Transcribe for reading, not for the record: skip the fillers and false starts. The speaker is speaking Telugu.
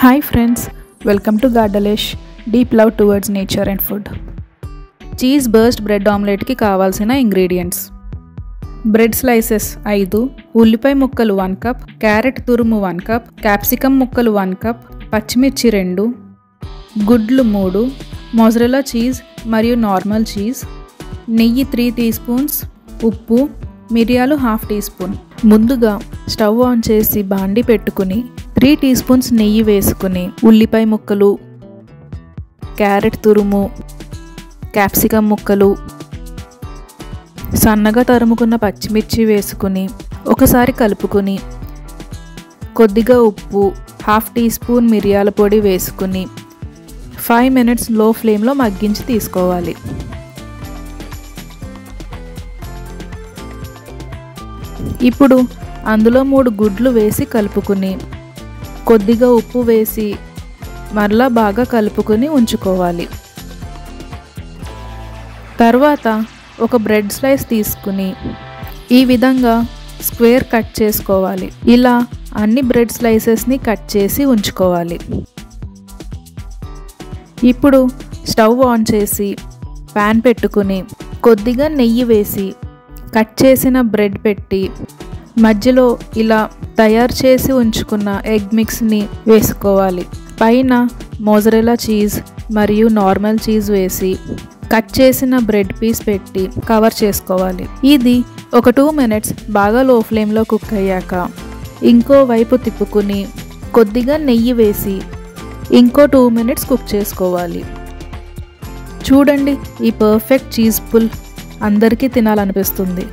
Hi friends, welcome to Gardalesh, deep love towards nature and food. Cheese burst bread omelette కి కావాల్సిన ఇంగ్రీడియంట్స్: బ్రెడ్ స్లైసెస్ 5, ఉల్లిపాయ ముక్కలు 1 కప్, క్యారెట్ తురుము 1 కప్, క్యాప్సికమ్ ముక్కలు 1 కప్, పచ్చిమిర్చి 2, గుడ్లు 3, మొజరెల్లా చీజ్ మరియు నార్మల్ చీజ్, నెయ్యి 3 టీ స్పూన్స్, ఉప్పు, మిరియాలు 1/2 టీ స్పూన్. ముందుగా స్టవ్ ఆన్ చేసి బాండి పెట్టుకుని 3 టీ స్పూన్స్ నెయ్యి వేసుకుని ఉల్లిపాయ ముక్కలు, క్యారెట్ తురుము, క్యాప్సికమ్ ముక్కలు, సన్నగా తరుముకున్న పచ్చిమిర్చి వేసుకుని ఒకసారి కలుపుకొని కొద్దిగా ఉప్పు, 1/2 టీ స్పూన్ మిరియాల పొడి వేసుకుని 5 మినిట్స్ లో ఫ్లేమ్లో మగ్గించి తీసుకోవాలి. ఇప్పుడు అందులో 3 గుడ్లు వేసి కలుపుకుని కొద్దిగా ఉప్పు వేసి మరలా బాగా కలుపుకొని ఉంచుకోవాలి. తర్వాత ఒక బ్రెడ్ స్లైస్ తీసుకుని ఈ విధంగా స్క్వేర్ కట్ చేసుకోవాలి. ఇలా అన్ని బ్రెడ్ స్లైసెస్ని కట్ చేసి ఉంచుకోవాలి. ఇప్పుడు స్టవ్ ఆన్ చేసి ప్యాన్ పెట్టుకుని కొద్దిగా నెయ్యి వేసి కట్ చేసిన బ్రెడ్ పెట్టి మధ్యలో ఇలా తయారు చేసి ఉంచుకున్న ఎగ్ మిక్స్ని వేసుకోవాలి. పైన మొజరెల్లా చీజ్ మరియు నార్మల్ చీజ్ వేసి కట్ చేసిన బ్రెడ్ పీస్ పెట్టి కవర్ చేసుకోవాలి. ఇది ఒక 2 మినిట్స్ బాగా లో ఫ్లేమ్లో కుక్ అయ్యాక ఇంకో వైపు తిప్పుకుని కొద్దిగా నెయ్యి వేసి ఇంకో 2 మినిట్స్ కుక్ చేసుకోవాలి. చూడండి, ఈ పర్ఫెక్ట్ చీజ్ పుల్ అందరికీ తినాలనిపిస్తుంది.